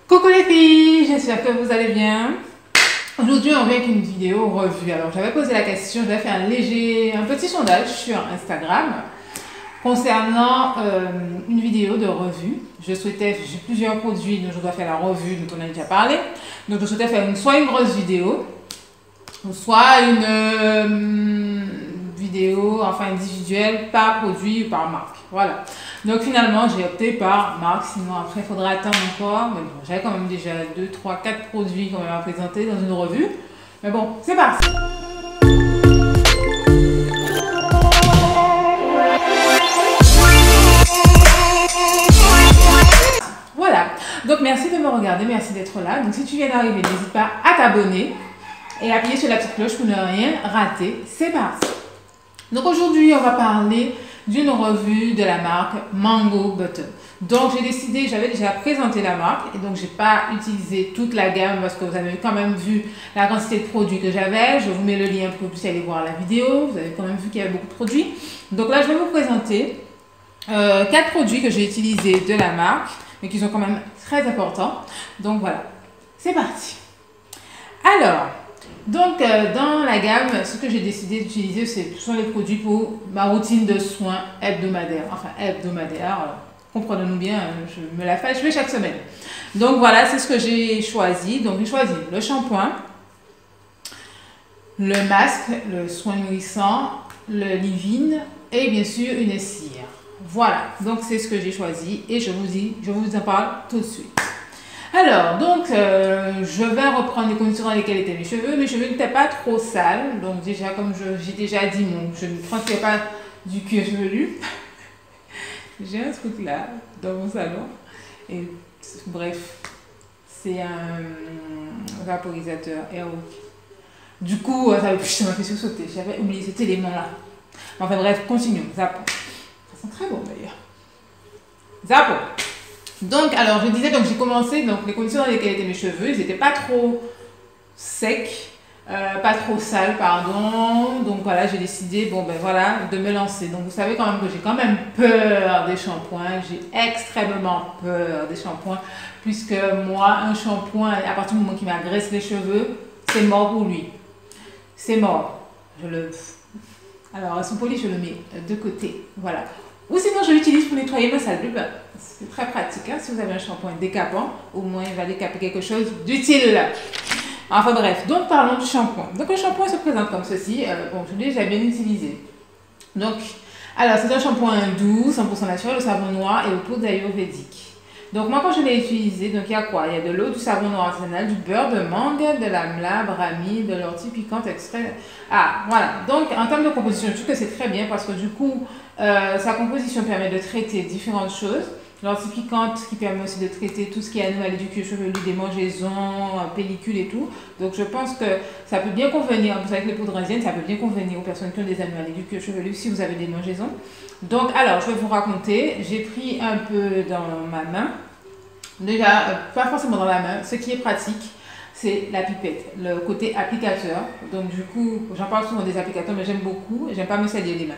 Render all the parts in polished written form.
Coucou les filles, j'espère que vous allez bien. Aujourd'hui on vient avec une vidéo revue. Alors j'avais posé la question, j'avais fait un petit sondage sur Instagram concernant une vidéo de revue. J'ai plusieurs produits dont je dois faire la revue, dont on a déjà parlé. Donc je souhaitais faire soit une grosse vidéo, soit une vidéo enfin individuelle par produit ou par marque. Voilà. Donc finalement j'ai opté par marque, sinon après il faudra attendre encore. Mais bon, j'avais quand même déjà 2, 3, 4 produits quand même à présenter dans une revue. Mais bon, c'est parti. Voilà. Donc merci de me regarder, merci d'être là. Donc si tu viens d'arriver, n'hésite pas à t'abonner et appuyer sur la petite cloche pour ne rien rater. C'est parti. Donc aujourd'hui on va parler d'une revue de la marque Mango Button. Donc j'ai décidé, j'avais déjà présenté la marque et donc j'ai pas utilisé toute la gamme parce que vous avez quand même vu la quantité de produits que j'avais. Je vous mets le lien pour que vous puissiez aller voir la vidéo. Vous avez quand même vu qu'il y avait beaucoup de produits. Donc là je vais vous présenter 4 produits que j'ai utilisés de la marque mais qui sont quand même très importants. Donc voilà, c'est parti. Alors, donc dans la gamme, ce que j'ai décidé d'utiliser, ce sont les produits pour ma routine de soins hebdomadaire. Enfin, hebdomadaire, comprenez-nous bien, je me la fais chaque semaine. Donc voilà, c'est ce que j'ai choisi. Donc j'ai choisi le shampoing, le masque, le soin nourrissant, le leave-in et bien sûr une cire. Voilà, donc c'est ce que j'ai choisi et je vous en parle tout de suite. Alors, donc, je vais reprendre les conditions dans lesquelles étaient mes cheveux. Mes cheveux n'étaient pas trop sales. Donc, déjà, comme j'ai déjà dit, je ne transfère pas du cuir chevelu. J'ai un truc là, dans mon salon. Et bref, c'est un vaporisateur Airwick. Du coup, ça m'a fait sursauter. J'avais oublié cet élément-là. Enfin bref, continuons. Zappo. Ça sent très bon d'ailleurs. Zappo. Donc, alors, je disais, donc j'ai commencé, donc les conditions dans lesquelles étaient mes cheveux, ils n'étaient pas trop secs, pas trop sales, pardon. Donc voilà, j'ai décidé, bon ben voilà, de me lancer. Donc vous savez quand même que j'ai quand même peur des shampoings, j'ai extrêmement peur des shampoings, puisque moi, un shampoing, à partir du moment qu'il m'agresse les cheveux, c'est mort pour lui. C'est mort. Alors, son poli, je le mets de côté, voilà. Ou sinon, je l'utilise pour nettoyer ma salle de bain. C'est très pratique. Hein? Si vous avez un shampoing décapant, au moins il va décaper quelque chose d'utile. Enfin bref, donc parlons du shampoing. Donc le shampoing se présente comme ceci. Bon, je l'ai déjà bien utilisé. Donc, alors c'est un shampoing doux, 100% naturel, au savon noir et aux poudres ayurvédiques. Donc moi quand je l'ai utilisé, donc il y a quoi? Il y a de l'eau, du savon noir artisanal, du beurre de mangue, de l'amla, brahmi, de l'ortie piquante extrait. Ah voilà, donc en termes de composition, je trouve que c'est très bien parce que du coup, sa composition permet de traiter différentes choses. L'ortie piquante qui permet aussi de traiter tout ce qui est anomalie du cuir chevelu, démangeaisons, pellicules et tout. Donc je pense que ça peut bien convenir, vous savez que les poudres indiennes, ça peut bien convenir aux personnes qui ont des anomalies du cuir chevelu si vous avez des démangeaisons. Donc alors, je vais vous raconter, j'ai pris un peu dans ma main. Déjà, pas forcément dans la main, ce qui est pratique, c'est la pipette, le côté applicateur. Donc du coup, j'en parle souvent des applicateurs, mais j'aime beaucoup, j'aime pas me salir les mains.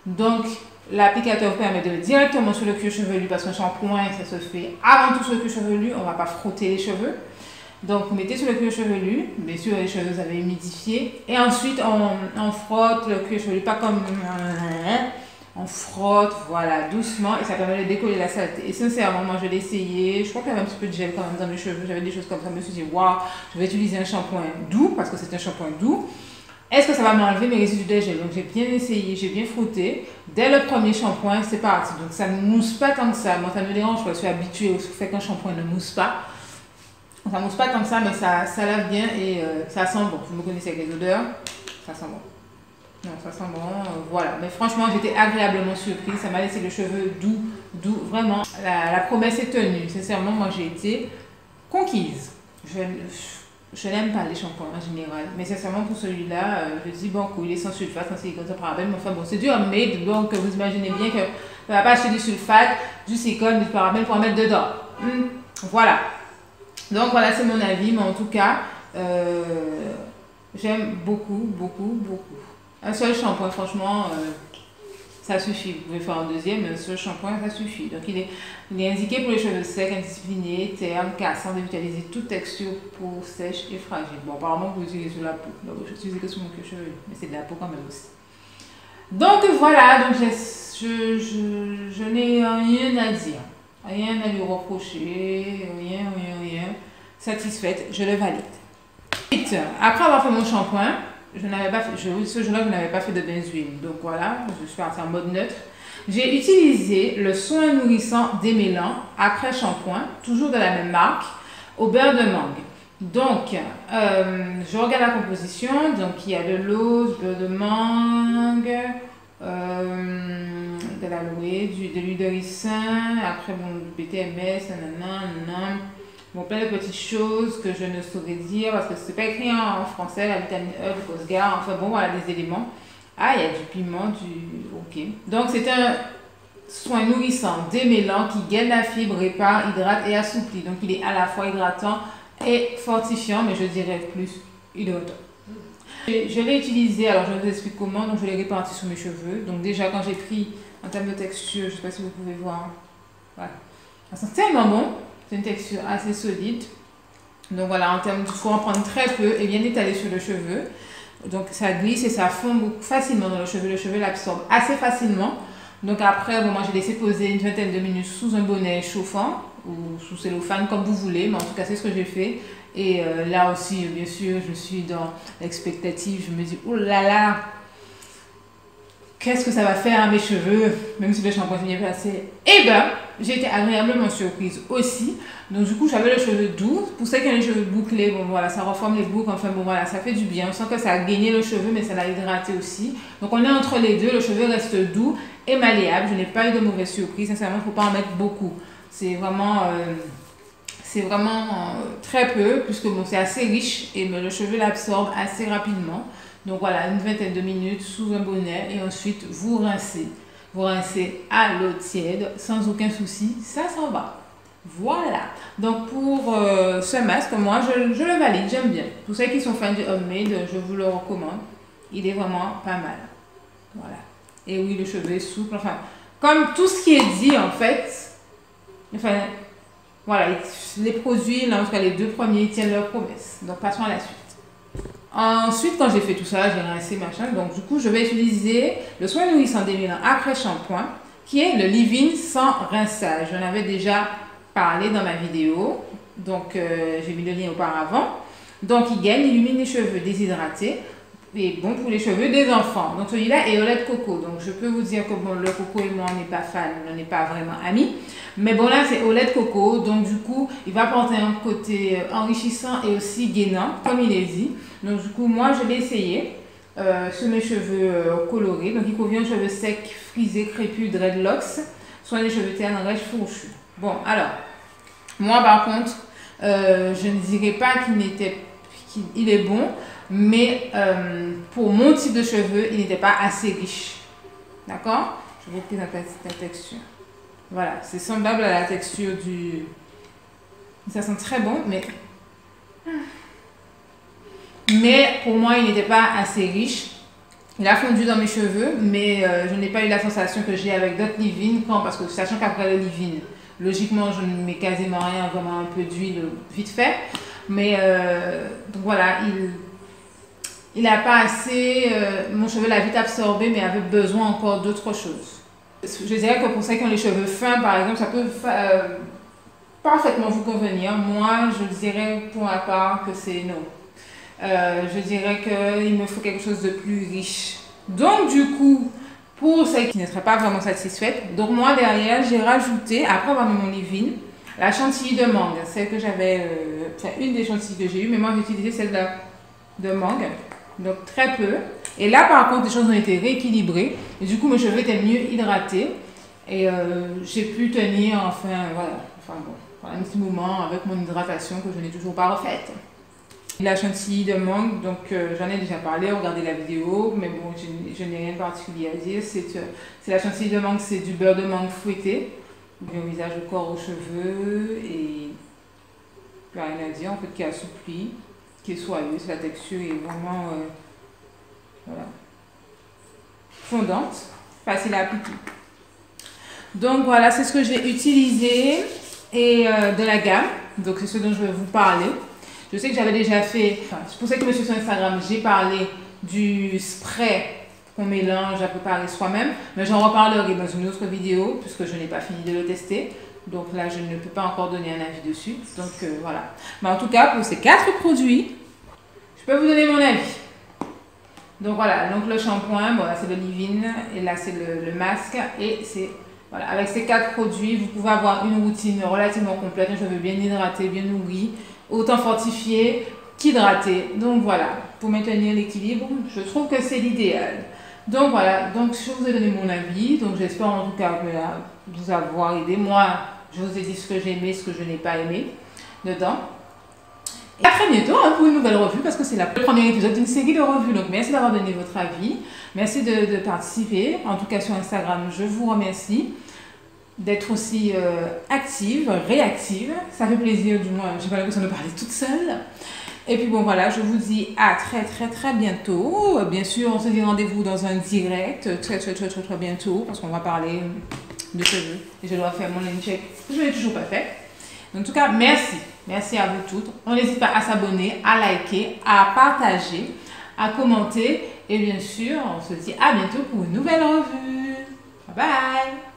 Donc, l'applicateur permet de directement sur le cuir chevelu, parce qu'un shampoing, ça se fait avant tout sur le cuir chevelu, on ne va pas frotter les cheveux. Donc, vous mettez sur le cuir chevelu, bien sûr les cheveux vous avez humidifié, et ensuite on frotte le cuir chevelu, pas comme... On frotte, voilà, doucement, et ça permet de décoller la saleté. Et sincèrement, moi je l'ai essayé, je crois qu'il y avait un petit peu de gel quand même dans mes cheveux, j'avais des choses comme ça, je me suis dit, waouh, je vais utiliser un shampoing doux, parce que c'est un shampoing doux. Est-ce que ça va m'enlever mes résidus de gel? Donc j'ai bien essayé, j'ai bien frotté. Dès le premier shampoing, c'est parti. Donc ça ne mousse pas tant que ça. Moi ça me dérange, je suis habituée au fait qu'un shampoing ne mousse pas. Ça ne mousse pas tant que ça, mais ça lave bien et ça sent bon. Vous me connaissez avec les odeurs, ça sent bon. Non, ça sent bon, voilà. Mais franchement, j'étais agréablement surprise. Ça m'a laissé le cheveu doux, vraiment. La promesse est tenue. Sincèrement, moi j'ai été conquise. Je n'aime pas les shampoings en général, mais sincèrement pour celui-là, je dis bon, il est sans sulfate, sans silicone, sans parabène, mais enfin bon, c'est du homemade, donc vous imaginez bien que on ne va pas acheter du sulfate, du silicone, du parabène pour en mettre dedans. Voilà. Donc voilà, c'est mon avis, mais en tout cas, j'aime beaucoup. Un seul shampoing, franchement, ça suffit. Vous pouvez faire un deuxième, mais ce shampoing, ça suffit. Donc il est indiqué pour les cheveux secs, indisciplinés, ternes, cassants, de vitaliser toute texture pour sèche et fragile. Bon, apparemment, vous utilisez sur la peau. Donc je n'utilise que sur mon cuir chevelu, mais c'est de la peau quand même aussi. Donc voilà, donc je n'ai rien à dire. Rien à lui reprocher, rien. Satisfaite, je le valide. Ensuite, après avoir fait mon shampoing, ce jour-là, je n'avais pas fait de bain d'huile. Donc voilà, je suis partie en mode neutre. J'ai utilisé le soin nourrissant démêlant après shampoing, toujours de la même marque, au beurre de mangue. Donc, je regarde la composition. Donc, il y a de l'eau, du beurre de mangue, de l'aloe, de l'huile de ricin, après bon, du BTMS, nanana. Bon, plein de petites choses que je ne saurais dire parce que c'est pas écrit en français, la vitamine E, le Cosgar, enfin bon, voilà des éléments. Ah, il y a du piment, ok. Donc, c'est un soin nourrissant, démêlant, qui gaine la fibre, répare, hydrate et assouplit. Donc, il est à la fois hydratant et fortifiant, mais je dirais plus hydratant. Je l'ai utilisé, alors je vous explique comment, donc je l'ai réparti sur mes cheveux. Donc déjà quand j'ai pris en termes de texture, je ne sais pas si vous pouvez voir, voilà. Ça sent tellement bon, c'est une texture assez solide. Donc voilà, en termes, il faut en prendre très peu et bien étaler sur le cheveu. Donc ça glisse et ça fond facilement dans le cheveu l'absorbe assez facilement. Donc après, bon, moi j'ai laissé poser une vingtaine de minutes sous un bonnet chauffant ou sous cellophane comme vous voulez, mais en tout cas c'est ce que j'ai fait. Et là aussi, bien sûr, je suis dans l'expectative. Je me dis, oh là là, qu'est-ce que ça va faire à mes cheveux, même si le shampoing est bien placé. Et ben, j'ai été agréablement surprise aussi. Donc du coup, j'avais les cheveux doux. Pour ceux qui ont les cheveux bouclés, bon voilà, ça reforme les boucles. Enfin bon voilà, ça fait du bien. On sent que ça a gainé le cheveu, mais ça l'a hydraté aussi. Donc on est entre les deux. Le cheveu reste doux et malléable. Je n'ai pas eu de mauvaise surprise. Sincèrement, il ne faut pas en mettre beaucoup. C'est vraiment très peu, puisque bon, c'est assez riche et le cheveu l'absorbe assez rapidement. Donc voilà, une vingtaine de minutes sous un bonnet et ensuite vous rincez. Vous rincez à l'eau tiède sans aucun souci, ça s'en va. Voilà. Donc pour ce masque, moi je le valide, j'aime bien. Pour ceux qui sont fans du homemade, je vous le recommande. Il est vraiment pas mal. Voilà. Et oui, le cheveu est souple. Enfin, comme tout ce qui est dit en fait. Enfin, voilà, les produits, là, en tout cas les deux premiers, tiennent leurs promesses. Donc passons à la suite. Ensuite, quand j'ai fait tout ça, j'ai rincé machin. Donc du coup, je vais utiliser le soin nourrissant démêlant après shampoing, qui est le leave-in sans rinçage. J'en avais déjà parlé dans ma vidéo. Donc j'ai mis le lien auparavant. Donc il gagne, illumine les cheveux déshydratés. Et bon pour les cheveux des enfants. Donc celui-là est au lait de coco. Donc je peux vous dire que bon, le coco et moi on n'est pas fan, on n'est pas vraiment amis. Mais bon là c'est au lait de coco. Donc du coup il va apporter un côté enrichissant et aussi gainant comme il est dit. Donc du coup moi je l'ai essayé sur mes cheveux colorés. Donc il convient aux cheveux secs, frisés, crépus, dreadlocks. Soit les cheveux ternes, rêches, fourchus. Bon alors, moi par contre je ne dirais pas qu'il est bon. Mais pour mon type de cheveux, il n'était pas assez riche. D'accord? Je vous présente la texture. Voilà, c'est semblable à la texture du... Ça sent très bon, mais pour moi, il n'était pas assez riche. Il a fondu dans mes cheveux, mais je n'ai pas eu la sensation que j'ai avec d'autres leave-in. Parce que sachant qu'après le leave-in, logiquement, je ne mets quasiment rien, vraiment un peu d'huile vite fait. Mais donc voilà, il n'a pas assez, mon cheveu l'a vite absorbé, mais avait besoin encore d'autre chose. Je dirais que pour ceux qui ont les cheveux fins, par exemple, ça peut parfaitement vous convenir. Moi, je dirais pour ma part que c'est non. Je dirais qu'il me faut quelque chose de plus riche. Donc, du coup, pour ceux qui ne seraient pas vraiment satisfaites, donc moi, derrière, j'ai rajouté, après avoir mis mon leave-in, la chantilly de mangue. Celle que j'avais, une des chantilly que j'ai eues, mais moi, j'ai utilisé celle de mangue. Donc très peu. Et là par contre les choses ont été rééquilibrées. Et du coup mes cheveux étaient mieux hydratés. Et j'ai pu tenir enfin bon, un petit moment avec mon hydratation que je n'ai toujours pas refaite. La chantilly de mangue, donc j'en ai déjà parlé, regardez la vidéo. Mais bon, je n'ai rien de particulier à dire. C'est la chantilly de mangue, c'est du beurre de mangue fouetté. Au visage, au corps, aux cheveux. Et rien à dire en fait, qui assouplit, qui est soyeuse, la texture est vraiment voilà, fondante. facile à appliquer. Donc voilà, c'est ce que j'ai utilisé et de la gamme. Donc c'est ce dont je vais vous parler. Je sais que j'avais déjà fait, c'est pour ça que je me suis sur Instagram, j'ai parlé du spray qu'on mélange à préparer soi-même, mais j'en reparlerai dans une autre vidéo puisque je n'ai pas fini de le tester. Donc là, je ne peux pas encore donner un avis dessus. Donc voilà. Mais en tout cas, pour ces 4 produits, je peux vous donner mon avis. Donc voilà, donc le shampoing, bon là c'est le leave-in et là c'est le masque et c'est voilà, avec ces 4 produits, vous pouvez avoir une routine relativement complète, un cheveu bien hydraté, bien nourri, autant fortifié qu'hydraté. Donc voilà, pour maintenir l'équilibre, je trouve que c'est l'idéal. Donc voilà, donc je vous ai donné mon avis, donc j'espère en tout cas vous avoir aidé. Moi, je vous ai dit ce que j'ai aimé, ce que je n'ai pas aimé dedans. Et à très bientôt pour une nouvelle revue parce que c'est le premier épisode d'une série de revues. Donc merci d'avoir donné votre avis. Merci de participer. En tout cas sur Instagram, je vous remercie d'être aussi active, réactive. Ça fait plaisir, du moins, j'ai pas l'impression de parler toute seule. Et puis bon voilà, je vous dis à très bientôt. Bien sûr, on se dit rendez-vous dans un direct très bientôt parce qu'on va parler de cheveux. Et je dois faire mon line check. Je ne l'ai toujours pas fait. En tout cas, merci. Merci à vous toutes. On n'hésite pas à s'abonner, à liker, à partager, à commenter. Et bien sûr, on se dit à bientôt pour une nouvelle revue. Bye bye!